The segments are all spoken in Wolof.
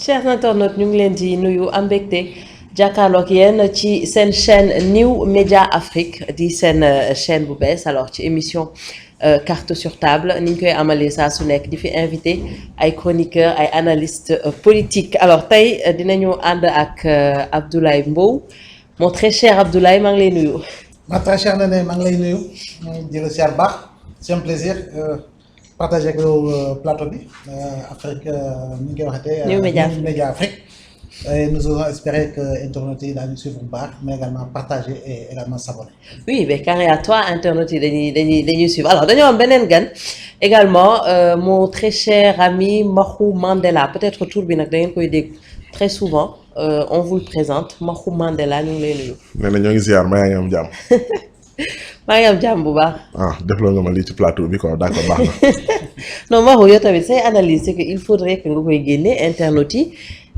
chers internautes ñu ngi leen di nuyu am mbégte jàkkaarloog yéen ci seen chaîne New Média Afrique di seen chaîne bu bees alors ci émission carte sur table ni ñu koy amalee saa su nekk di fi invité ay chroniqueurs ay analystes politiques alors tey dinañu ànd ak Abdoulaye Mbow mon très cher Abdoulaye maa ngi lay nuyu. ma très chère Néné maa ngi lay nuyu di la siyaar baax c'est un plaisir partager ak yow plateau bi Afrique ni ñu koy waxatee. New Média Afrique. Et nous allons espérer que internautes yi daañu suivre bu baax mais également partager et également s'abonner. Oui mais carré à toi internautes yi dañuy suivre alors dañoo am beneen gan également mon très cher ami Mahou Mandela peut-être tur bi nag da ngeen koy dégg très souvent on vous le présente Mahou Mandela ñu ngi lay nuyu. nee na ñoo ngi ziar maa ngi am jàmm. maa ngi am jàmm bu baax. defloo nga ma lii ci plateau bi quoi d'accord baax na. non Mahou yow tamit say analyse c'est que il faudrait que nga koy génne internautes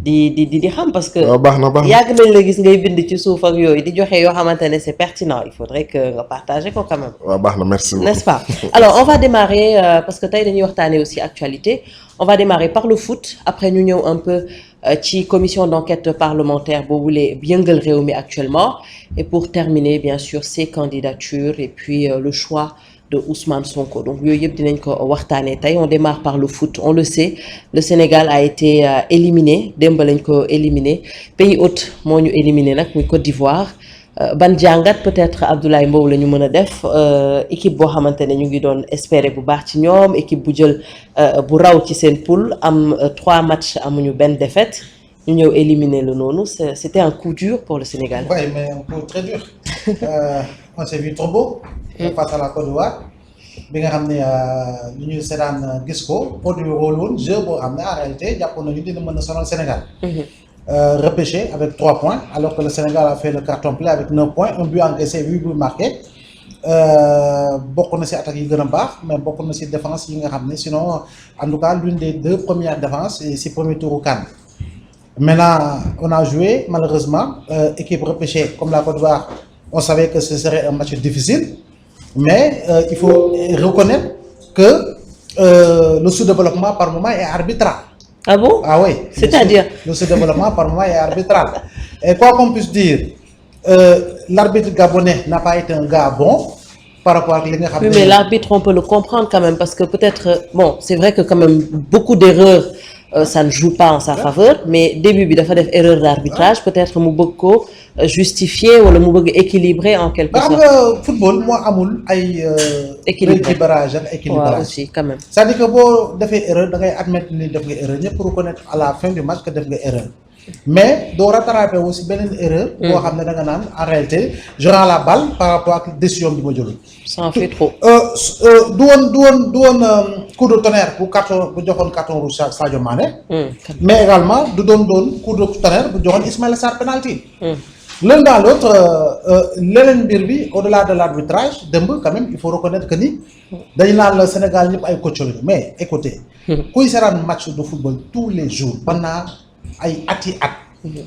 yi di xam parce que. baax na yàgg nañ la gis ngay bind ci suuf ak yooyu di joxe yoo xamante ne c'est pertinent il faudrait que nga partager ko quand même. waaw baax na merci beaucoup n'est-ce pas alors on va démarrer parce que tey dañuy waxtaanee aussi actualité on va démarrer par le foot après ñu ñëw un peu ci commission d'enquête parlementaire boobu la yëngal réew mi actuellement et pour terminer bien sûr ces candidatures et puis le choix de Ousmane Sonko donc yooyu yëpp dinañ ko waxtaanee tey on démarre par le foot on le sait le Sénégal a été éliminé démb lañ ko éliminé pays hôte moo ñu éliminé nag muy Côte d'Ivoire ban jàngat peut-être Abdoulaye Mbow la ñu mën a def équipe boo xamante ne ñu ngi doon espérer bu baax ci ñoom équipe bu jël bu raw ci seen poule am 3 matchs amuñu benn défaite ñu ñëw éliminer le noonu c'était un coup dur pour le Sénégal. Oui mais un coup très dur on s'est vu trop beau face à la Côte d'Ivoire bi nga xam ne lu ñu seetaan gis ko produit rôle woon jeu boo xam ne en réalité jàppoon nañu dina mën a sonal Sénégal. Repêché avec 3 points alors que le Sénégal a fait le carton plein avec 9 points un but encaissé 8 buts marqués bokk na ci attaques yi gën a baax mais bokk na ci défense yi nga xam ne sinon en tout cas l'une des 2 premières défenses ci premier tour CAN. Maintenant on a joué malheureusement équipe repêchée comme la Côte d'Ivoire on savait que ce serait un match difficile mais il faut reconnaître que le sous-développement par moment est arbitral. Ah bon? Ah oui. C'est-à-dire? Le sous-développement par moment est arbitral. Et quoi qu'on puisse dire, l'arbitre gabonais n'a pas été un gars bon par rapport à li nga xam ne. Oui, mais l'arbitre on peut le comprendre quand même parce que peut-être bon c'est vrai que quand même beaucoup d'erreurs ça ne joue pas en sa faveur mais début bi dafa def erreur d'arbitrage peut-être mu bëgg ko justifier wala mu bëgg équilibrer en quelque sorte. xam nga football moo amul ay. équilibrage ak équilibrage. waaw aussi quand même. c'est-à-dire que boo defee erreur da ngay admettre ni def nga erreur ñëpp reconnaître à la fin du match que def nga erreur mais doo rattraper aussi beneen erreur. boo xam ne da nga naan en réalité je rends la balle par rapport ak décision bi ma jëloon. ça en fait trop. du woon coup de tonnerre bu joxoon carton rouge Sadio Mané. mais également du doon coup de tonnerre bu joxoon Ismaïla Sarr penalty. L'un dans l'autre leneen mbir bi au-delà de l'arbitrage démb quand même il faut reconnaître que ni dañu naan la Sénégal ñëpp ay coach lañu mais écoutez. kuy seetaan match de football tous les jours pendant ay ati at.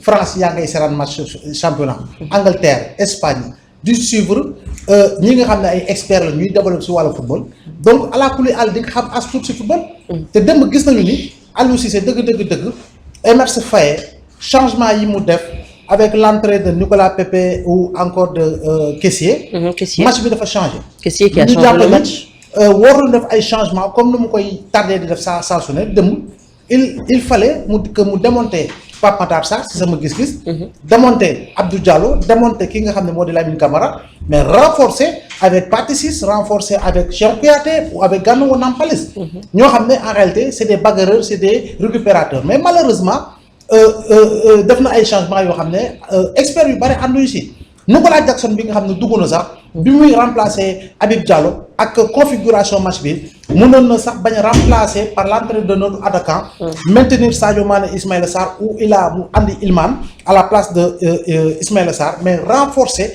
France yaa ngay seetaan match championnat. Angleterre Espagne di suivre ñi nga xam ne ay experts la ñuy développer ci wàllu football donc à la kulli àll di nga xam as tuut ci football. te démb gis nañu ni Aliou Cissé dëgg Emerse Faé changement yi mu def. Avec l'entrée de Nicolas Pepe ou encore de Kessié. Match bi dafa changé. Kessié qui a changé le match. warul def ay changements comme ni mu koy tardé di def saa su ne dem il fallait que mu démonter Pape Matar Sarr si sama gis-gis. Démonter Abdou Diallo démonter ki nga xam ne moo di Lamine Camara mais renforcer avec Pathé Ciss renforcer avec Cheikh Kouyaté ou avec Gana Nampalys. ñoo xam ne en réalité c'est des bagarreurs c'est des récupérateurs mais malheureusement. def na ay changements yoo xam ne experts yu bari ànduñu ci Nicolas Jackson bi nga xam ne dugg na sax bi muy remplacer Habib Diallo ak configuration match bi mënoon na sax bañ a remplacer par l'entrée de notre attaquant maintenir Sadio Mané Ismaïla Sarr ou mu andi Ilman à la place de Ismaïla Sarr mais renforcer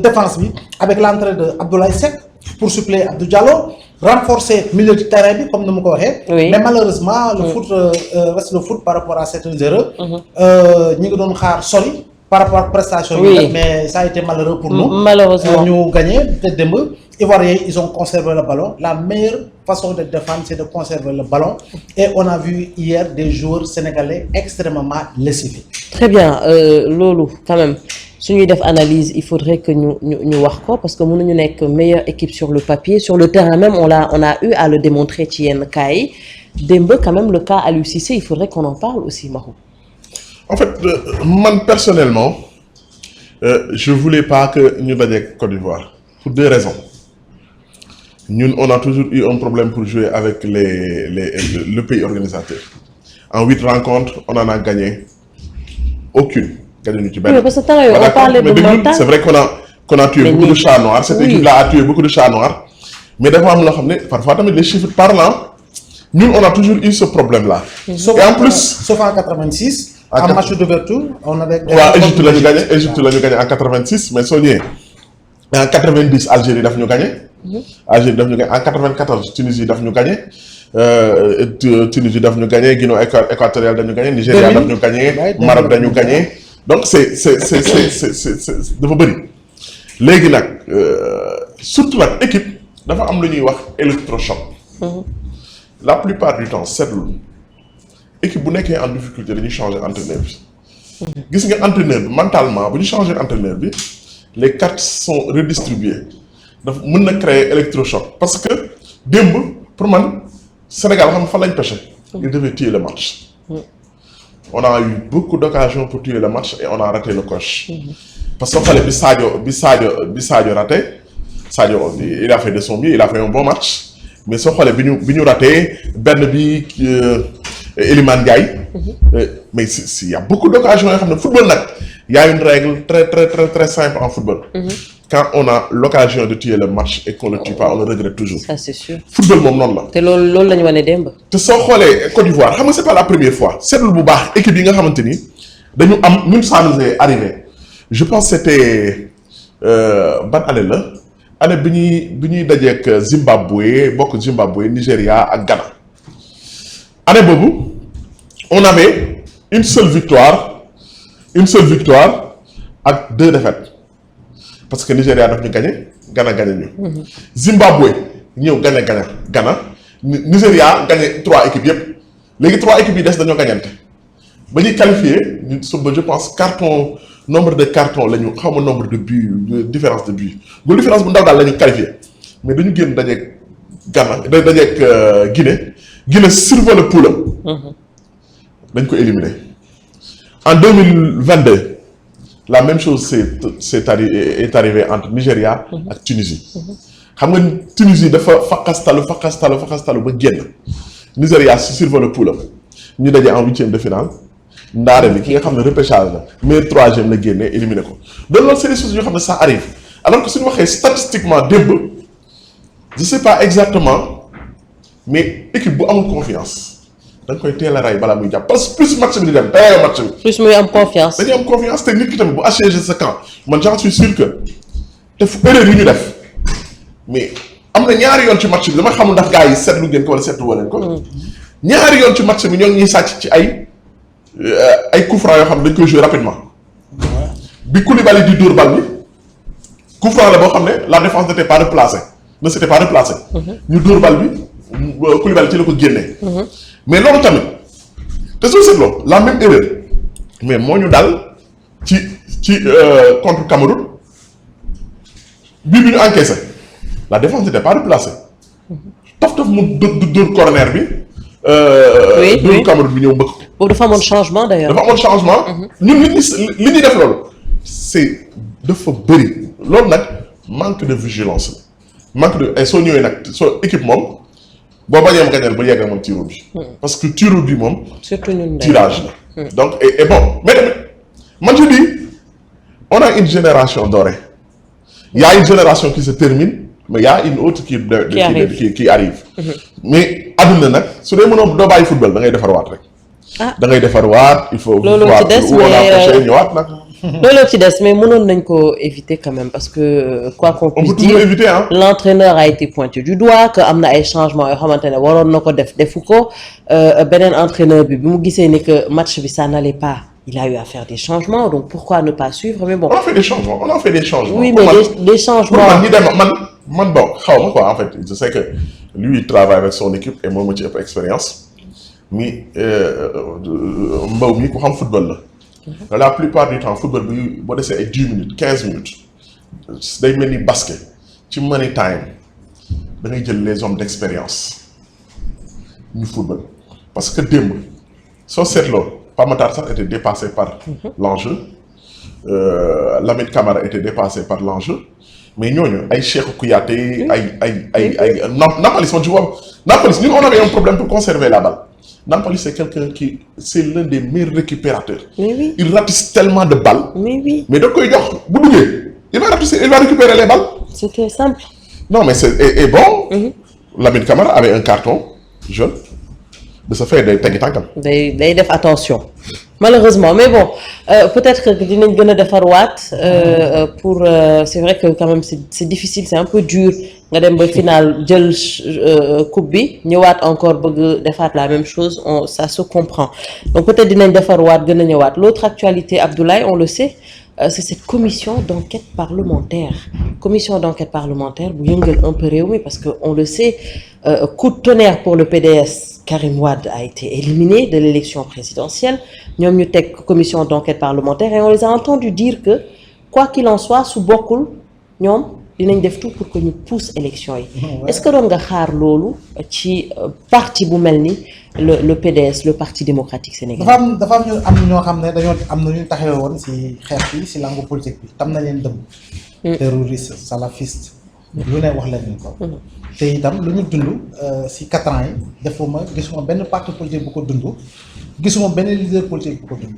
défense bi avec l'entrée de Abdoulaye Seck pour suppléer Abdou Diallo renforcer milieu du terrain bi comme ni ma ko waxee. mais malheureusement le foot reste le foot par rapport à certaines erreurs. ñi ngi doon xaar sori par rapport ak prestation yi mais ça a été malheureux pour nous. malheureusement ñu gagné te démb Ivoiriens, ils ont conservé le ballon. La meilleure façon de défendre, c'est de conserver le ballon. Et on a vu hier des joueurs sénégalais extrêmement lessivés. Très bien, Lolo, quand même. Si nous devons analyse, il faudrait que nous voir quoi, parce que nous sommes une meilleure équipe sur le papier. Sur le terrain même, on a eu à le démontrer, Tien Kai. Dembe, quand même, le cas à l'UCC, il faudrait qu'on en parle aussi, Mahou. En fait, moi, personnellement, je ne voulais pas que nous battions Côte d'Ivoire. Pour deux raisons. Nous, on a toujours eu un problème pour jouer avec le pays organisateur. En 8 rencontres, on en a gagné aucune. Oui, parce que on parlait de mental. C'est vrai qu'on a tué beaucoup de chats noirs. Cette équipe-là a tué beaucoup de chats noirs. Mais parfois, les chiffres parlants, nous, on a toujours eu ce problème-là. Sauf, et en plus, sauf en 86, en match d'ouverture, on avait gagné. Égypte l'a gagné en 86, mais Sonier, en 90, Algérie l'a gagné. Algérie l'a gagné. En 94, Tunisie l'a gagné. Tunisie l'a gagné. Guinée équatoriale l'a gagné. Nigeria l'a gagné. Maroc l'a gagné. Donc, c'est de vos bonnes. Surtout l'équipe, dafa am lu ñuy wax électrochoc. La plupart du temps, c'est l'équipe bu nekkee en difficulté dañuy changer entraîneur bi. Gis nga entraîneur bi mentalement bu ñu changer entraîneur bi, les cartes sont redistribuées. dafa mën na créer électrochoc parce que démb pour man Sénégal xam fa lañ pêché. Il devait tuer le match. On a eu beaucoup d'occasions pour tuer le match et on a raté le coche. Parce que fallait Sadio raté. Sadio, il a fait de son mieux, il a fait un bon match. Mais ce fallait binu raté, Ben bi Eliman Ndiaye. Mais il y a beaucoup d'occasions dans le football. Il y a une règle très simple en football. Quand on a l'occasion de tuer le match et qu'on ne le tue pas, on le regrette toujours. Ça, c'est sûr. Football, mon nom là. C'est l'ol la nuane dembe. Te so xolé Côte d'Ivoire, xam nga c'est pas la première fois. C'est le bu baax équipe yi nga xamanteni dañu am ñun ça nous est arrivé. Je pense que c'était ban année là. Année bi ñuy dajé ak Zimbabwe, bokk Zimbabwe, Nigeria ak Ghana. Année bobu, on avait une seule victoire ak 2 défaites. Parce que Nigeria a gagné, Ghana a gagné. Zimbabwe, nous gagné Ghana. Nigeria a gagné 3 équipes. Les 3 équipes ont gagné. Quand on qualifié, je pense, nombre de cartons, le nombre de buts, de différence de buts. La différence est que nous qualifié. Mais nous avons gagné Ghana, Guinée survole le poule. Nous avons éliminé. En 2022, la même chose est arrivée entre Nigeria et Tunisie. Xam nga Tunisie dafa fakastalu ba génn. Nigeria survole le poule. Ñu dajé en 8e de finale. Ndaare bi ki nga xam ne repêchage la meilleur 3e la génné éliminé ko. Donc loolu c'est des choses yoo xam ne ça arrive. Alors que suñu waxee statistiquement démb, je sais pas exactement, mais équipe bu amul confiance. dañ koy teel a ray balaa muy jàpp parce que plus match bi di dem teel match bi. Plus muy am confiance. dañuy am confiance te nit ki tamit bu assiégé sa camp man j'en suis sûr que te fu erreur yi ñu def mais am na ñaari yoon ci match bi dama xamul ndax gars yi seetlu ngeen ko wala seetlu wala ko. ñaari yoon ci match bi ñoo ngi ñuy sàcc ci ay coups francs yoo xam ne dañ koy jouer rapidement. bi Koulibaly di dóor bal bi coup franc la boo xam ne la défense n'était pas replacée ne s'était pas replacée. ñu dóor bal bi Koulibaly ci la ko génnee. Mais loolu tamit te soo seetloo la même erreur mais moo ñu dal ci contre Cameroun bii bi ñu encaissé la défense n'était pas replacée. taf mu dóor corner bi. dóor Cameroun bi ñëw mbëkk ko. boobu dafa amoon changement d'ailleurs. dafa amoon changement. ñun li ñuy def loolu c'est dafa bëri loolu nag manque de vigilance la manque de ay soo ñëwee nag soo équipe moom. Bon, bah, il y a un gagnant, il y a un tir au but. Parce que tir au but, tirage. Donc, et bon, mais moi je dis, on a une génération dorée. Il y a une génération qui se termine, mais il y a une autre qui arrive. Mais, aduna, si on a un football, on a des farouats. On a des farouats, il faut voir où on a pêché, Lolo ci des mais mënoon nañ ko éviter quand même parce que quoi qu'on puisse dire éviter, hein? L'entraîneur a été pointé du doigt que am na ay changements yoo xamante ne waroon na ko defu ko beneen entraîneur bi mu gisee ni que match bi ça n'allait pas il a eu à faire des changements donc pourquoi ne pas suivre mais bon. On a fait des changements. Oui mais des changements. man bon xaw ma quoi en fait je sais que lui il travaille avec son équipe et moom ma ci ëpp expérience mi Mbow mi ku xam football la. La plupart du temps football bi boo desee ay 10 minutes 15 minutes day mel ni basket ci money time da ngay jël les hommes d'expérience ñu football parce que démb soo seetloo Pape Matar Sarr était dépassé par l'enjeu. Lamine Camara était dépassé par l'enjeu mais ñooñu ay Cheikh Kouyaté ay Nampalys man tu vois Nampalys ñun on avait un problème pour conserver la balle Nampalys c'est quelqu'un qui c'est l'un des meilleurs récupérateurs. Mais oui. Il ratisse tellement de balles. Mais oui. Mais da koy jox bu duggee il va récupérer les balles. C'était simple. Non mais c'est et bon. Lamine Camara avait un carton jaune. De ce fait day teggi tànkam. day def attention malheureusement mais bon peut-être que dinañ gën a defarwaat pour c'est vrai que quand même c'est difficile c'est un peu dur nga dem ba final jël coupe bi ñëwaat encore bëgg defaat la même chose ça se comprend donc peut-être dinañ defarwaat gën a ñëwaat l'autre actualité Abdoulaye on le sait c'est cette commission d'enquête parlementaire bu yëngal un peu réew mi parce que on le sait coup de tonnerre pour le PDS Karim Wade a été éliminé de l'élection présidentielle ñoom ñu teg commission d'enquête parlementaire et on les a entendus dire que quoi qu'il en soit su bokkul ñoom dinañ def tout pour que ñu pousse élection yi est-ce que doon nga xaar loolu ci parti bu mel ni le PDS le Parti démocratique sénégalais. dafa am ñoo xam ne dañoo am na ñu taxawee woon ci xeex bi ci langue politique bi tam na leen dëmm. terroriste salafiste. lu ne wax leen ko. te itam lu ñu dund ci 4 ans yi gisuma benn parti politique bu ko dund gisuma benn leader politique bu ko dund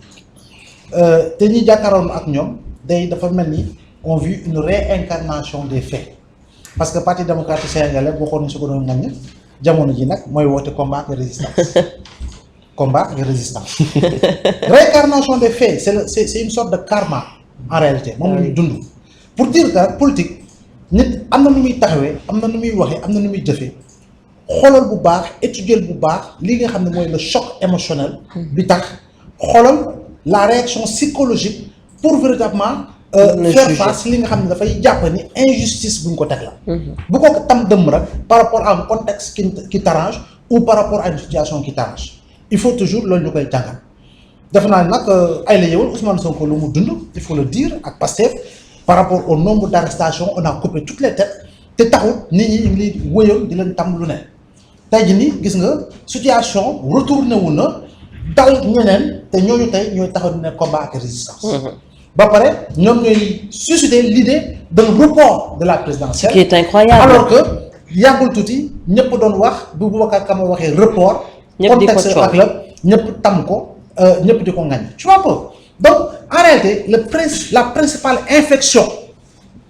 te ñi jàkkaaroon ak ñoom dafa mel ni on vit une réincarnation des faits parce que Parti démocratique sénégalais waxoon nañu su ko doon ngañ jamono ji nag mooy woote combat et résistance combat et résistance réincarnation des faits c'est une sorte de karma en réalité moom la ñu dund pour dire que politique nit am na nu muy taxawee am na nu muy waxee am na nu muy jëfee xoolal bu baax étudier bu baax li nga xam ne mooy le choc émotionnel bi tax xoolal la réaction psychologique pour véritablement faire face li nga xam ne dafay jàpp ni injustice bu ñu ko teg la bu ko tam dëmm rek par rapport à un contexte qui t'arrange ou par rapport à une situation qui t'arrange il faut toujours loolu ñu koy jàngal defe naa nag ay la yëwal Ousmane Sonko lu mu dund il faut le dire ak Pastef par rapport au nombre d'arrestations on a coupé toutes les têtes te taxul nit ñi ñu ngi wëyoon di leen tam lu ne tey jii nii gis nga situation retourné wu na dal ñeneen te ñooñu tey ñooy taxaw di ne combat ak résistance. ba pare ñoom ñooy susciter l'idée d'un report de la présidentielle. qui est incroyable alors que yàggul tuuti ñëpp doon wax bu Boubacar Kama waxee report. ñëpp di ko contexte ak la ñëpp tam ko ñëpp di ko ngañ. tu vois pas donc en réalité la principale infection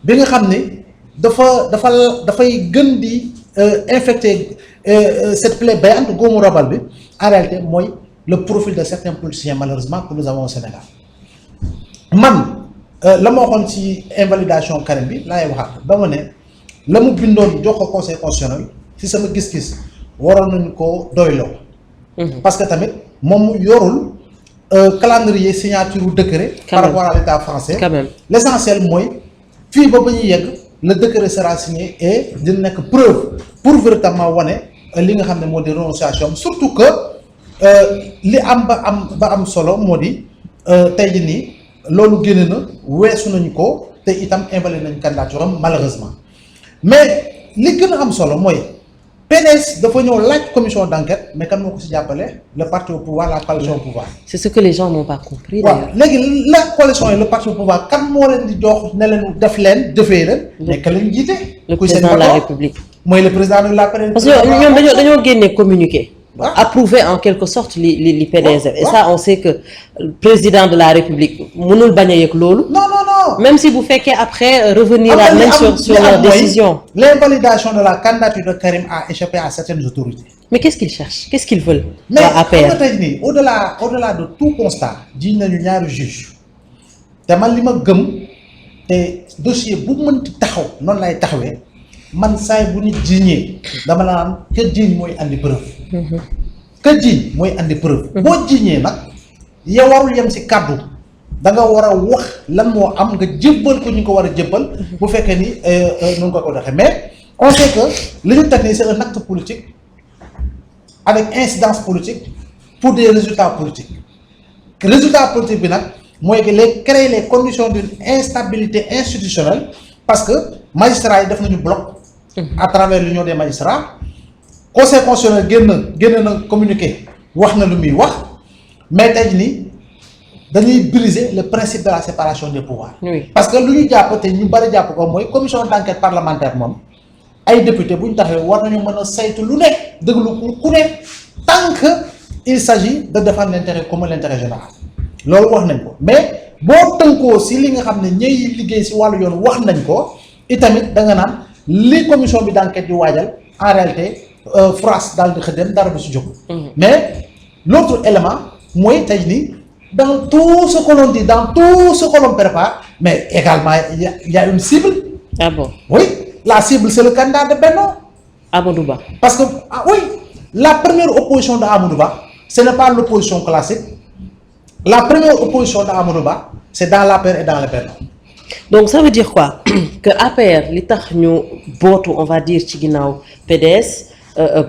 bi nga xam ni dafay gën di infecter cette plaie béante góomu rabal bi en réalité mooy le profil de certains politiciens malheureusement que nous avons au Sénégal man la ma waxoon ci invalidation Karim bi laay waxaat dama ne la mu bindoon jox ko conseil constitutionnel ci sama gis-gis waroon nañu ko doyloo parce que tamit moom mu yorul calendrier signature u décret par rapport à l'état français quand même l'essentiel mooy fii ba ñuy yegg le décret sera signé et dina nekk preuve pour véritablement wane li nga xam ne moo di renonciation surtout que li am ba am solo moo di tey jii nii loolu génne na weesu nañu ko te itam invalidé nañu candidature am malheureusement mais li gën a am solo mooy PDS dafa ñëw laaj commission d'enquête mais kan moo ko ci jàppale le parti au pouvoir la coalition au pouvoir. c'est ce que les gens n'ont pas compris. waaw léegi la coalition et le parti au pouvoir kan moo leen di jox ne leen def leen defee leen. mais ka leen jiite. le président de la République. mooy le président de la République. parce que ñoom dañoo génne communiqué. approuvé en quelque sorte li PDS. et ça on sait que le président de la République mënul bañ a yëg loolu. non. même si bu fekkee après revenir à même sur leur décision. L'invalidation de la candidature de Karim a échappé à certaines autorités. Mais qu'est-ce qu'ils cherchent? Qu'est-ce qu'ils veulent? Mais au-delà de tout constat jiñ nañu ñaari juge te man li ma gëm te dossier bu mënti taxaw noonu lay taxawee man saay bu nit jiiñee dama la naan que jiiñ mooy andi preuve. que jiiñ mooy andi preuve. boo jiiñee nag yow warul yem ci kàddu da nga war a wax lan moo am nga jébbal ko ñu ko war a jébbal. bu fekkee ni nu nga ko doxee mais on sait que li ñu teg nii c'est un acte politique avec incidence politique pour des résultats politiques résultat politique bi nag mooy que créer les conditions d'une instabilité institutionnelle parce que magistrats yi def nañu bloc. à travers l'union des magistrats. conseil constitutionnel génn na communiqué wax na lu muy wax mais tey nii dañuy briser le principe de la séparation des pouvoirs. Oui. parce que lu ñu jàpp te ñu bari jàpp ko mooy commission d'enquête parlementaire moom ay député bu ñu taxee war nañu mën a saytu lu ne déglu ku ne tant que il s'agit de défendre l'intérêt commun l'intérêt général loolu wax nañ ko mais boo tënkoo si li nga xam ne ñooy liggéey si wàllu yoon wax nañ ko itamit da nga naan li commission bi d'enquête di waajal en réalité France daal di xëddem dara du si jóg. mais l'autre élément mooy tey nii dans tout ce que l'on dit dans tout ce que l'on prépare mais également il y a une cible. Ah bon? Oui, la cible c'est le candidat de Benno. Amadou Ba. Parce que oui, la première opposition de Amadou Ba ce n'est pas l'opposition classique. La première opposition de Amadou Ba c'est dans l'APR et dans le Benno. Donc ça veut dire quoi? Que APR li tax ñu bootu on va dire ci ginnaaw PDS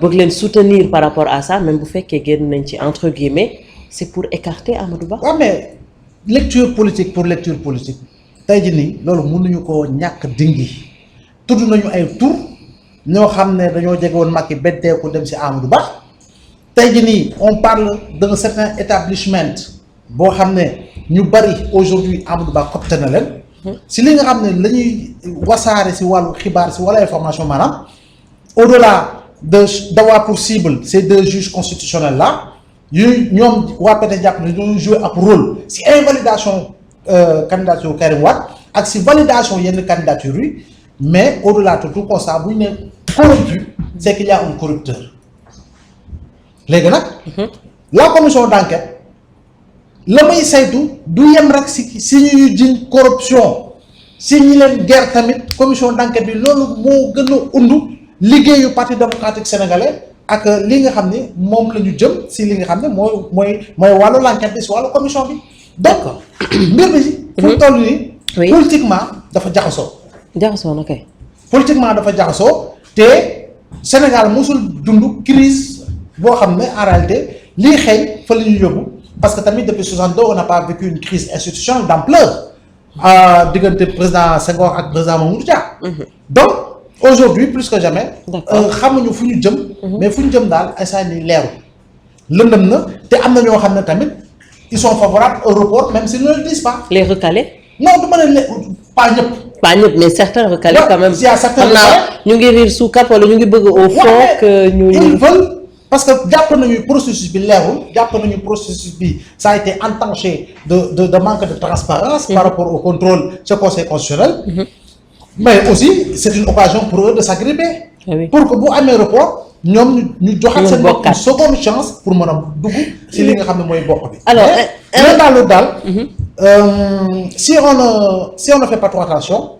bëgg leen soutenir par rapport à ça même bu fekkee génn nañ ci entre guillemets c'est pour écarter Amadou Ba. waaw mais lecture politique pour lecture politique tey jii nii loolu mënuñu koo ñàkk dingi tudd nañu ay tur ñoo xam ne dañoo jege woon Macky beddeeku dem ci Amadou Ba tey jii nii on parle d'un certain établissement boo xam ne ñu bari aujourd'hui Amadou Ba copte na leen. si li nga xam ne la ñuy wasaare si wàllu xibaar si wàllu information maanaam au-delà d'avoir pour cible ces deux juges constitutionnels là yooyu ñoom waa PDS jàpp ne ñoo jouer ab rôle si invalidation candidature Karim Wade ak si validation yenn candidature yi mais au-delà de tout constat bu ñu ne corrompu c'est qu'il y a un corrupteur léegi nag la commission d'enquête la may saytu du yem rek si ñuy jiñ corruption si ñi leen guerre tamit commission d'enquête bi loolu moo gën a undu liggéeyu parti démocratique sénégalais ak li nga xam ne moom la ñu jëm si li nga xam ne mooy wàllu l'enquête bi si wàllu commission bi. d'accord mbir bi fu mu toll nii. politiquement dafa jaxasoo. jaxasoo na kay. politiquement dafa jaxasoo te Sénégal mosul dund crise boo xam ne en réalité lii xëy fa la ñu yóbbu. Parce que tamit depuis 62 on n'a pas vécu une crise institutionnelle d'ampleur diggante président Senghor ak président Mamadou Dia. Donc aujourd'hui plus que jamais. xamuñu fu ñu jëm. mais fu ñu jëm daal instant ni leeru lëndëm na te am na ñoo xam ne tamit ils sont favorables au report même s'ils ne le disent pas. Les recalés. non du ma ne pas ñëpp. pas ñëpp mais certains recalés quand même. il y a certains ñu ngi riir sous cap wala ñu ngi bëgg au fond que ñu. ils veulent. Parce que jàpp nañu processus bi leerul jàpp nañu processus bi ça a été entaché de manque de transparence par rapport au contrôle ce conseil constitutionnel mais aussi c'est une occasion pour eux de s'agripper pour que bu amee report ñoom ñu joxat seen bopp une seconde chance pour mën a dugg si li nga xam ne mooy bokk bi alors daal loolu daal si on ne fait pas trop attention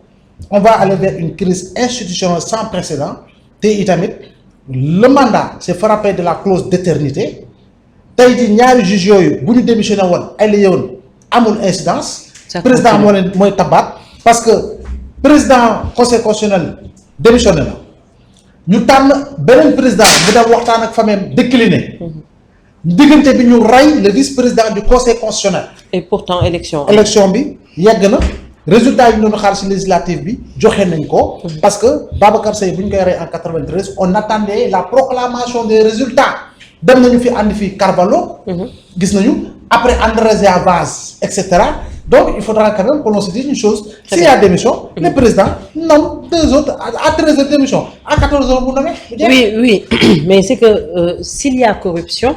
on va aller vers une crise institutionnelle sans précédent te itamit le mandat s'est frappé de la clause d'éternité tey jii ñaari juges yooyu bu ñu démissionné woon ay la yoon amul incidence président moo leen mooy tabaat parce que président conseil constitutionnel démissionné na ñu tànn beneen président bu dem waxtaan ak famille décliné diggante bi ñu rey le vice-président du conseil constitutionnel et pourtant élection bi yegg na résultat yi ñu doon xaar ci législative bi joxe nañ ko. parce que Babacar Seye bu ñu koy rey en 93 on attendait la proclamation des résultats dem nañu fi ànd fi Carvalho. gis nañu après André Vaz et cetera donc il faudra quand même que l'on se dise une chose. s'il y a démission. le président nomme deux autres à 13 heures démission à 14 heures bu nommé. oui mais c'est que s'il y a corruption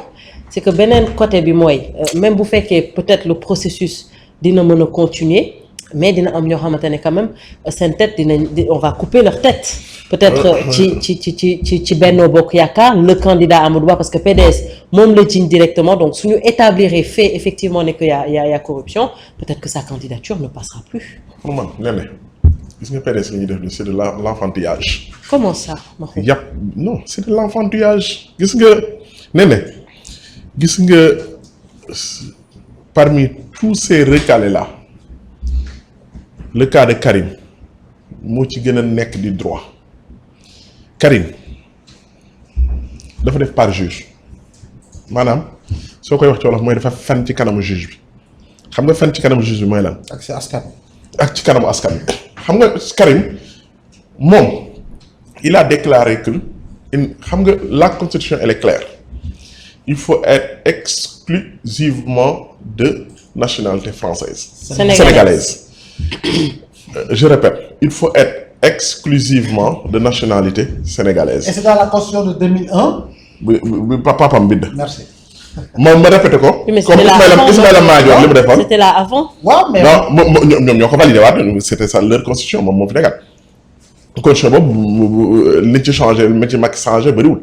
c'est que beneen côté bi mooy même bu fekkee peut-être le processus dina mën a continuer. mais dina am ñoo xamante ne quand même seen tête on va couper leur tête peut-être ci Benno Bokk Yaakaar le candidat Amadou Ba parce que PDS moom la jiñ directement donc suñu établir fait effectivement ne que y a corruption peut-être que sa candidature ne passera plus. pour man Néné gis nga PDS li ñuy def c'est de l'enfantillage. comment ça. non c'est de l'enfantillage gis nga Néné gis nga parmi tous ces recalés là le cas de Karim moo ci gën a nekk di droit Karim dafa def par juge maanaam soo koy wax ci wolof mooy dafa fen ci kanamu juge bi xam nga fen ci kanamu juge bi mooy lan. ak si askan. ak ci kanamu askan bi xam nga Karim moom il a déclaré que xam nga la constitution elle est claire il faut être exclusivement de nationalité française. sénégalaise. Je répète, il faut être exclusivement de nationalité sénégalaise. Et c'est dans la constitution de 2001. Papam bind. Merci. moom ma répété ko. mais comme Ismaïla Madior li mu defoon. c'était là avant. waaw mais non ñoom ñoo ko validé waat c'était ça leur constitution moom moo fi nekkaat. constitution boobu li ci changé li ci Macky changé bëriwul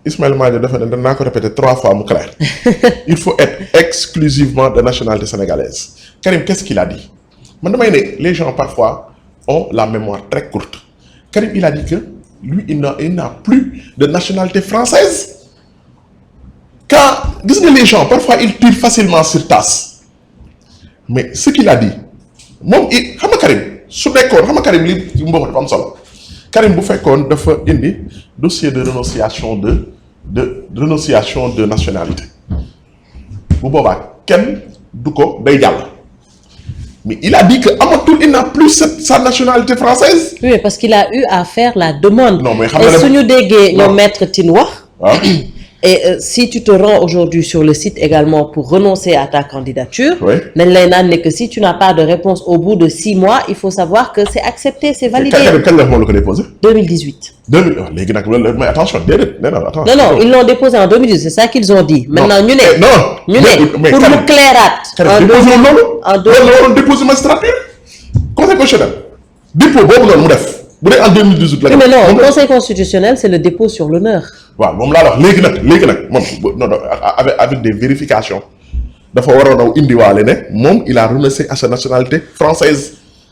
Ismaïla Madior dafa ne danaa ko répété 3 fois mu clair. Il faut être exclusivement de nationalité sénégalaise. Karim, qu'est-ce qu'il a dit? Les gens parfois ont la mémoire très courte. Karim, il a dit que lui, il n'a plus de nationalité française. Quand les gens, parfois, ils tirent facilement sur tasse. Mais ce qu'il a dit, Karim bu fekkoon dafa indi dossier de renonciation de nationalité bu boobaa kenn du ko day jàll mais il a dit que amatul il n'a plus sa nationalité française. Oui, parce qu'il a eu à faire la demande. Non mais xam et nga suñu déggee ñoom maître Tine wax. waaw. Et si tu te rends aujourd'hui sur le site également pour renoncer à ta candidature, Oui. nañ lay naan ne que si tu n'as pas de réponse au bout de 6 mois, il faut savoir que c'est accepté, c'est validé. Kañ la moom la ko déposé. 2018. Léegi nag loolu mais attention déedéet nee na attention. Non, ils l'ont déposé en 2018, c'est ça qu'ils ont dit. Maintenant ñu ne. mais pour mu clairaat. Karim déposé woon loolu. en loolu la waroon déposé magistrature. Conseil constitutionnel. dépôt boobu noonu mu def. bu dee en 2018 la. Oui, mais non, le Conseil constitutionnel, c'est le dépôt sur l'honneur. waaw moom laa wax léegi nag moom non avec des vérifications dafa waroon a indiwaale ne moom il a renoncé à sa nationalité française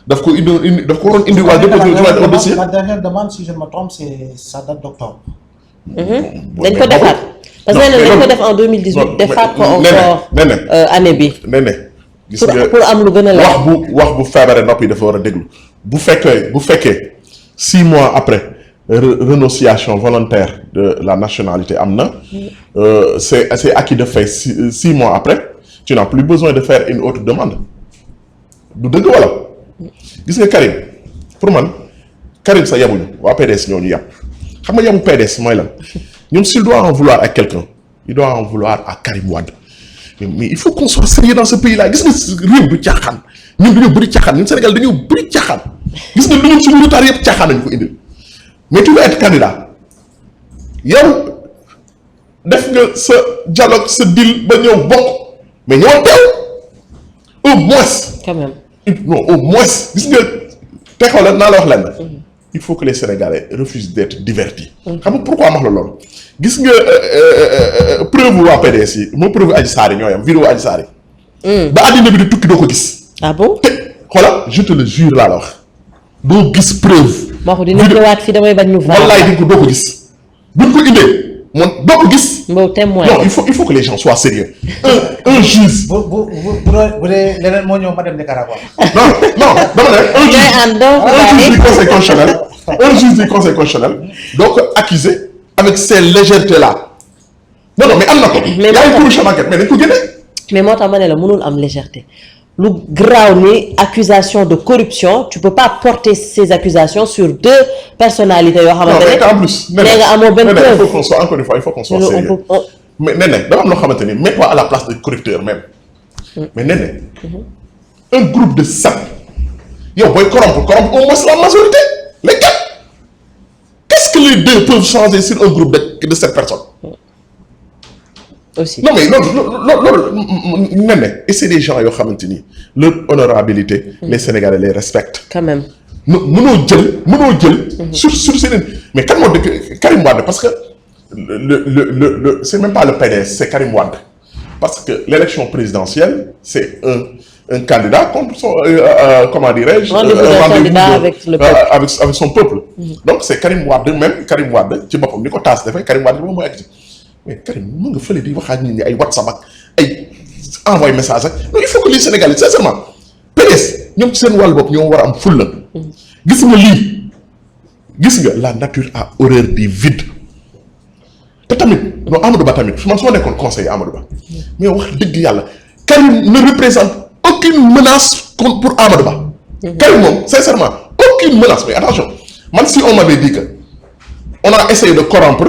daf ko waroon indiwaale déposé au dossier. La dernière demande, si je ne me trompe, ça date d'octobre. dañ ko defaat parce que dañ ko def en 2018 defaat ko encore année bi. gis nga pour am lu gën a leer. wax bu feebaree noppi dafa war a déglu bu fekkee 6 mois après. Renonciation volontaire de la nationalité am na c'est acquis de fait 6 mois après tu n'as plus besoin de faire une autre demande du dëgg wala gis nga Karim pour man Karim sa yabuñu waa PDS ñoo ñu yàpp xam nga yabu PDS mooy lan ñoom s'il doit en vouloir à quelqu'un il doit en vouloir à Karim Wade mais il faut qu'on soit sérieux dans ce pays là gis nga réew du caaxaan ñun dañoo bëri caaxaan ñun Sénégal dañoo bëri caaxaan gis nga lu ñun suñu retard yëpp caaxaan nañu ko indil. Mais tu veux être candidat yow def nga sa dialogue sa deal ba ñëw bokk mais ñoo teew au moins. Quand même. Non au moins gis nga te xoolal naa la wax lenn. Il faut que les Sénégalais refusent d'être divertis. xam nga pourquoi ma wax la loolu. gis nga preuve waa PDS yi moo preuve Adji Sarr yi ñooy am vidéo Adji Sarr yi. ba àddina bi di tukki doo ko gis. Ah bon. te xoolal je te le jure laa la wax doo gis preuve. moo ko dina ñëwaat fii damay bañ ñu. wallaay di ko doo ko gis buñ ko indee moom doo ko gis. Mbow témoin. non il faut que les gens soient sérieux. un juge. bu dee leneen moo ñëw ma dem Nicaragua. non dama ne un juge du conseil constitutionnel doo ko accuser avec ces légèretés là non mais am na ko. mais y a une commission d'enquête mais dañ ko génne. mais moo tax ma ne la mënul am légèreté. lu graaw ni accusation de corruption tu peux pas porter ces accusations sur 2 personnalités yoo xamante ne. en plus nee nga amoo benn preuve. il faut qu'on soit encore une fois il faut qu'on soit sérieux mais nee dama am loo xamante ni mets-toi à la place de corrupteur même. mais nee un groupe de 7 yow booy corrompre au moins la majorité les 4 qu'est-ce que les 2 peuvent changer sur un groupe de 7 personnes. Aussi. Non mais loolu nee et c'est des gens yoo xamante ni leur honorabilité les Sénégalais les respectent. Quand même. mënoo jël. sur seen mais kan moo dëkk Karim Wade parce que le c'est même pas le PDS c'est Karim Wade parce que l'élection présidentielle c'est un candidat contre son comment dirais-je. un candidat avec le peuple. avec son peuple. Donc c'est Karim Wade Karim Wade ci boppam ni ko taas dafay Karim Wade moom mooy actif mais Karim mën nga fële di wax ak nit ñi ay WhatsApp ak ay envoyé message ak non il faut que les Sénégalais sincèrement PDS ñoom ci seen wàllu bopp ñoo war a am fulla gis nga lii gis nga la nature a horreur du vide te tamit non Amadou Ba tamit man su ma nekkoon conseiller Amadou Ba mais wax dëgg yàlla Karim ne représente aucune menace pour Amadou Ba. Karim moom sincèrement aucune menace mais attention man si on m'avait dit que on a essayé de corrompre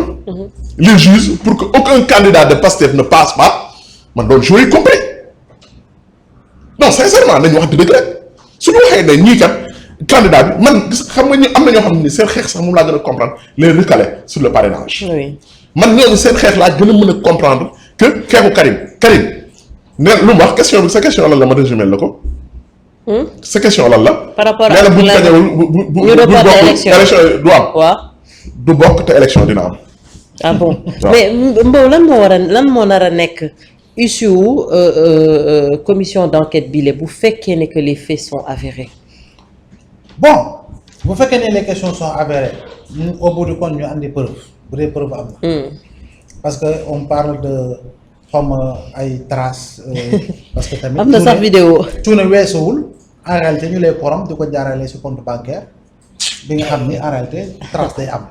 les juges pour que aucun candidat de Pastef ne passe pas man doon j'aurais compris non sincèrement nañu wax dëgg rek su ñu waxee ne ñii kat candidat bi man gis xam nga ñu am na ñoo xam ne seen xeex sax moom laa gën a comprendre les recalés sur le parrainage. oui man ñooñu seen xeex laa gën a mën a comprendre que xeexu Karim ne lu mu wax question bi sa question lan la ma résumé la ko. sa question lan la. par rapport nee na bu ñu ak gañewul bu ñu reporté élection du am. waaw. du bokk te élection dina am. ah bon waaw. mais Mbow lan moo nar a nekk issue wu commission d'enquête bi la bu fekkee ne que les faits sont avérés. bon bu fekkee ne les questions sont avérées ñu au bout du compte ñu andi preuve bu dee preuve am na. parce que on parle de comme ay traces. parce que tamit am na sax vidéo. tuuna weesuwul en réalité ñu lay korom di ko jaarale ci compte bancaire bi nga xam ni en réalité trace day am.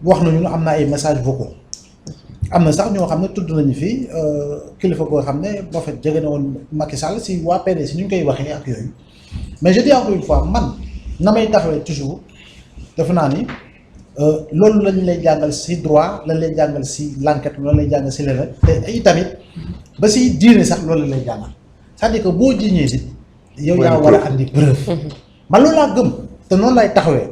wax nañu ne am na ay messages vocaux am na sax ñoo xam ne tudd nañu fii kilifa goo xam ne boo fait jege na woon Macky Sall ci waa PDS ñu ngi koy waxee ak yooyu mais je dis encore une fois man na may taxawee toujours defe naa ni loolu lañ lay jàngal ci droit lañ lay jàngal ci l'enquête loolu lay jàngal ci leneen te itamit ba ci diine sax loolu lañ lay jàngal c'est-à-dire que boo jiiñee nit yow yaa war a andi preuve man loolu laa gëm te noonu lay taxawee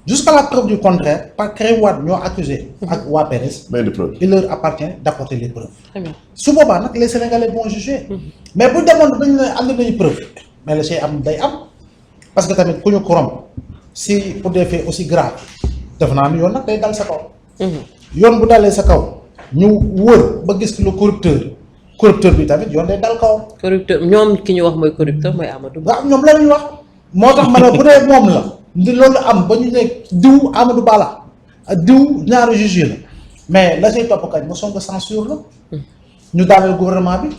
jusqu'à la preuve du contraire par Karim Wade ñoo accusé ak waa PDS mais de preuve. il leur appartient d'apporter les preuves Très bien. su boobaa nag les Sénégalais vont juger mais bu demoon dañu ne am nañu preuve mais la see am day am parce que tamit ku ñu corrompre si pour des faits aussi graves def naa ni yoon nag day dal sa kaw yoon bu dalee sa kaw ñu wër ba gis le corrupteur bi tamit yoon day dal kawam corrupteur ñoom ki ñu wax mooy corrupteur mooy Amadou Ba. waaw ñoom la ñuy wax moo tax ma ne bu dee moom la di loolu am ba ñu ne diw Amadou Ba la ak diw ñaari juge la mais la say topp kañ motion de censure la ñu daaneel gouvernement bi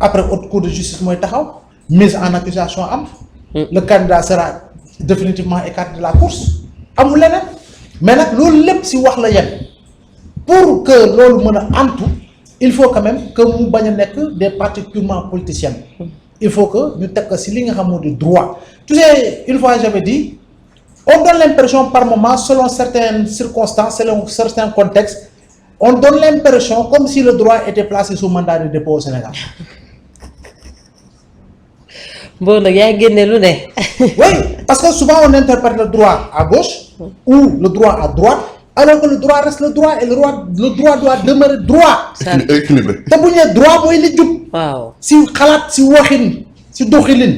après haute cour de justice mooy taxaw mise en accusation am le candidat sera définitivement écarté de la course amul leneen mais nag loolu lépp si wax la yem pour que loolu mën a antu il faut quand même que mu bañ a nekk des partis purement politiciennes il faut que ñu teg ko si li nga xam moo di droit tu sais une fois j'avais dit on donne l'impression par moment selon certaines circonstances selon certains contextes on donne l'impression comme si le droit était placé sous mandat de dépôt au Sénégal. Mbow nag yaa génne lu ne. Oui, parce que souvent on interprète le droit à gauche ou le droit à droite alors que le droit reste le droit et le droit doit demeurer droit. équilibré. te bu ñu nee droit mooy li jub. waaw. si xalaat si waxin si doxalin.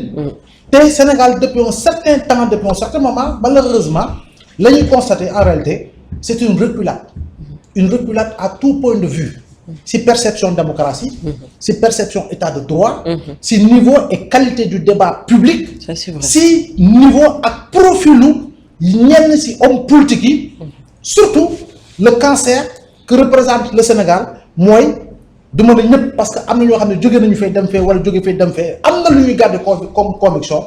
te Sénégal depuis un certain temps depuis un certain moment malheureusement la ñuy constater en réalité c'est une reculade à tout point de vue. si perception démocratie. si perception état de droit. si niveau et qualité du débat public. Ça, c'est vrai. si niveau ak profilu ñenn si homme politique yi. surtout le cancer que représente le Sénégal mooy du mën a ñëpp parce que am na ñoo xam ne jóge nañu fee dem fee wala jóge fee dem fee am na lu ñuy garder comme conviction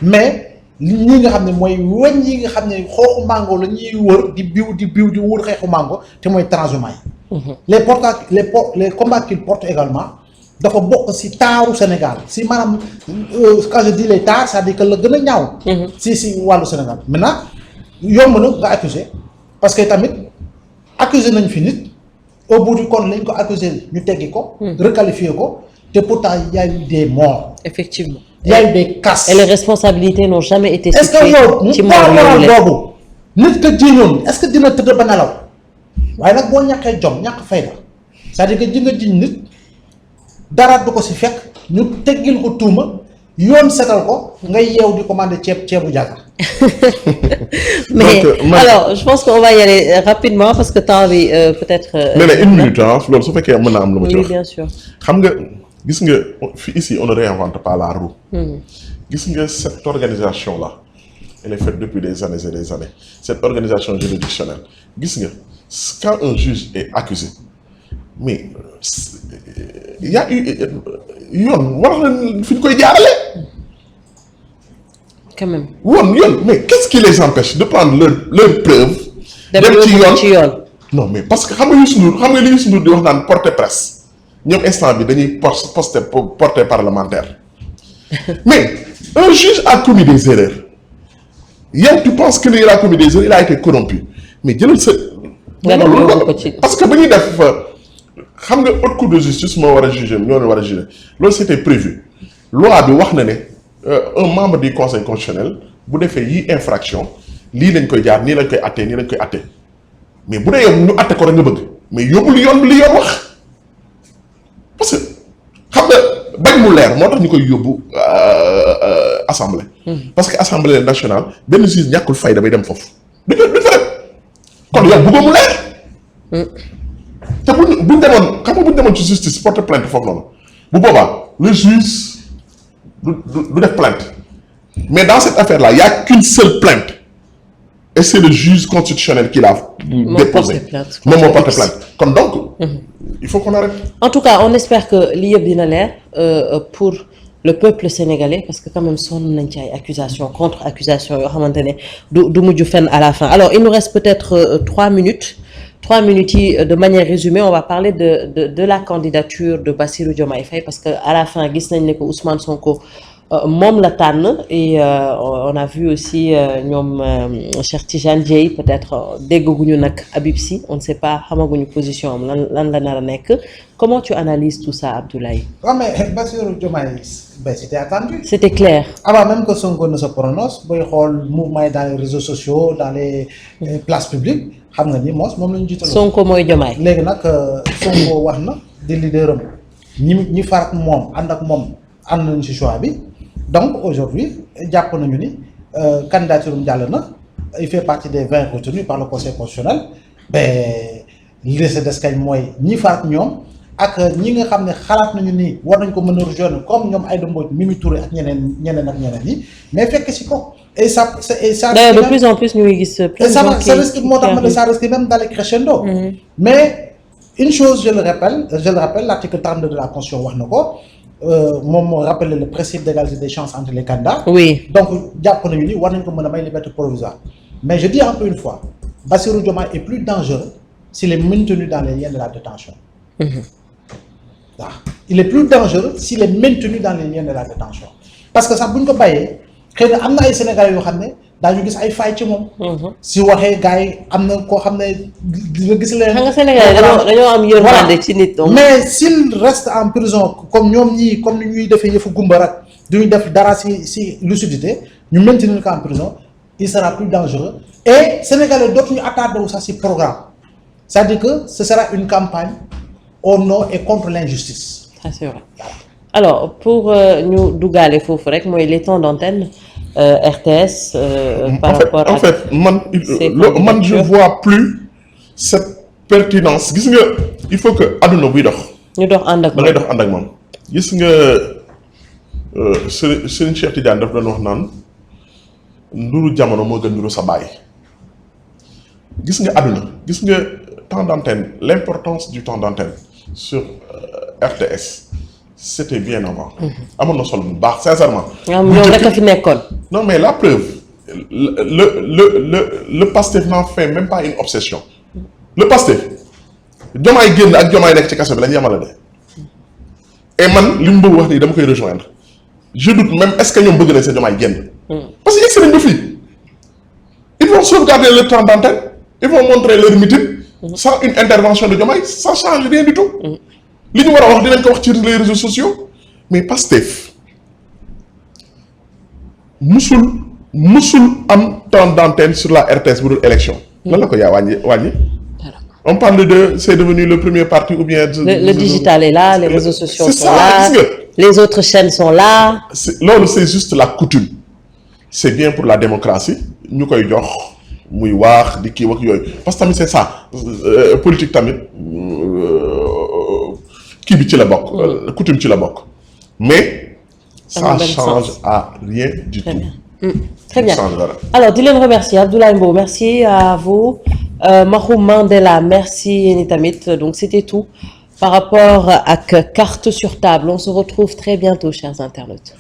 mais ñi nga xam ne mooy weñ yi nga xam ne xooxu mango la ñuy wër di biw di wër xeexu mango te mooy transhumance yi. les combats qu'ils portent également dafa bokk ci taaru Sénégal ci maanaam quand je dis les taar c'est-à-dire que la gën a ñaaw. ci wàllu Sénégal maintenant yomb na nga accuser parce que tamit accuser nañ fi nit au bout du compte lañ ko accuser ñu teggi ko. requalifier ko te pourtant il y a eu des morts. Effectivement. Il y a eu des casses. Et les responsabilités n'ont jamais été est-ce que situées yow ci mu moom moral yooyu boobu nit ka jiñoon est-ce que dina tëdd ba nelaw waaye nag boo ñàkkee jom ñàkk fayda c'est-à-dire que ji nga jiñ nit dara du ko ci fekk ñu teggil ko tuuma yoon setal ko ngay yeew di commander ceebu jàkka. mais Donc, alors je pense qu'on va y aller rapidement parce que temps bi peut-être. nee na une minute ah loolu su fekkee mën naa am lu ma ci oui wax. bien sûr. xam nga gis nga fi ici on ne réinvente pas la roue. gis nga cette organisation là elle est faite depuis des années et des années cette organisation juridictionnelle gis nga quand un juge est accusé mais il y a eu yoon war na fi ñu koy jaarale. quand même. yoon mais qu'est-ce qui les empêche de prendre leur preuve. dem ci yoon. non mais parce que xam nga Youssou Ndour xam nga li Youssou Ndour di wax naan porter presse ñoom instant bi dañuy porter parlementaire mais un juge a commis des erreurs yow tu penses que il a commis des erreurs il a été corrompu mais jëlal sa. parce que ba ñuy def xam nga haute cour de justice moo war a juger ñoo leen war a juger loolu c'était prévu loi bi wax na ne un membre du conseil constitutionnel bu defee yi infraction lii lañ koy jaar nii lañ koy attee nii lañ koy attee mais bu dee yow ñu atte ko rek nga bëgg mais yóbbu li yoon wax parce que xam nga bañ mu leer moo tax ñu koy yóbbu assemblée. parce que assemblée nationale benn juge ñàkkul fay damay dem foofu du fa dem kon yow bëggoo mu leer. te buñ demoon xam nga buñ demoon ci justice porter plainte foofu noonu bu boobaa le juge du def plainte mais dans cette affaire là il y a qu'une seule plainte et c'est le juge constitutionnel qui l'a déposé moom moo porté plainte kon donc il faut qu'on arrête. En tout cas on espère que li yëpp dina leer pour le peuple sénégalais parce que quand même sonn nañ ci ay accusations contre accusations yoo xamante ne du mujj fenn à la fin alors il nous reste peut-être 3 minutes yi de manière résumée on va parler de la candidature de Bassirou Diomaye Faye parce que à la fin gis nañ ne que Ousmane Sonko moom la tànn et on a vu aussi ñoom Cheikh Tidiane Dièye peut-être déggaguñu nag Habib Sy on ne sait pas xamaguñu position am lan la nar a nekk comment tu analyses tout ça Abdoulaye? waaw mais Bassirou Diomaye c'était attendu. C'était clair. Avant même que Sonko ne se prononce booy xool mouvement yi dans les réseaux sociaux dans les places publiques xam nga ni moom la ñu jiital. Sonko mooy Diomaye. léegi nag Sonko wax na di leader am ñi farak moom ànd ak moom ànd nañu ci choix bi. Donc aujourd'hui jàpp nañu ni candidature jàll na il fait partie des 20 retenus par le conseil constitutionnel mais li des kañ mooy ñi faat ñoom ak ñi nga xam ne xalaat nañu ni war nañ ko mën a rejoindre comme ñoom Aïda Mbodj Mimi Touré ak ñeneen yi mais fekk ci ko et ça. d'ailleurs de plus en plus ñu ngi gis. ça risque moo tax ma ça risque même d'aller crescendo. Mais une chose je le rappelle l'article 32 de la Constitution wax na ko. moom moo rappelé le principe d'égalité des chances entre les candidats. Oui. Donc jàpp nañu ni war nañ ko mën a may liberté provisoire mais je dis encore une fois Bassirou Diomaye est plus dangereux s'il est maintenu dans les liens de la détention. waaw il est plus dangereux s'il est maintenu dans les liens de la détention parce que sax bu ñu ko bàyyee xëy na am na ay Sénégalais yoo xam ne daañu gis ay failles ci moom. si waxee gars yi am na koo xam ne nga gis leen. xam nga Sénégalais dañoo am yërmande ci nit. mais s'il reste en prison comme ñoom ñii comme ni ñuy defee yëfu gumba rek duñu def dara si lucidité ñu maintenir ko en prison il sera plus dangereux et Sénégalais dootuñu attardé wu sax si programme c'est-à-dire que ce sera une campagne au nom et contre l'injustice. Ça c'est vrai. Alors pour ñu duggaale foofu rek mooy les temps d'antenne. RTS par rapport à. En fait man je vois plus cette pertinence gis nga il faut que adduna buy dox. ñu dox ànd ak moom da ngay dox ànd ak moom. gis nga Serigne Cheikh Tidiane daf doon wax naan nduru jamono moo gën nduru sa baay gis nga adduna gis nga temps d'antenne l'importance du temps d'antenne sur RTS. C'était bien avant. amoon na solo bu baax sincèrement. ñoom rek a fi nekkoon. non mais la preuve le Pastef n'en fait même pas une obsession. le Pastef Diomaye génn ak Diomaye nekk ci kaso bi lañu yemale de. et man li mu bëgg wax nii dama koy rejoindre je doute même est-ce que ñoom bëgg nañ sa Diomaye génn. parce que yegg nañ ba fii ils vont sauvegarder leur temps d'antenne ils vont montrer leur meeting. sans une intervention de Diomaye ça change rien du tout. li ñu war a wax dinañ ko wax ci les réseaux sociaux mais Pastef musul am temps d'antenne sur la RTS bu dul élection. lan la ko yaa wàññi. on parle de c'est devenu le premier parti ou bien. le digital est là les réseaux sociaux sont ça, là les autres chaînes sont là. loolu c'est juste la coutume c'est bien pour la démocratie ñu koy jox muy wax di kii wax yooyu parce que tamit c'est ça politique tamit. kii bi ci la bokk. coutume ci la bokk. mais ça change à rien du tout. Très bien. Alors di leen remercier Abdoulaye Mbow merci à vous Mahou Mandela merci yéen tamit donc c'était tout par rapport à carte sur table. On se retrouve très bientôt, chers internautes.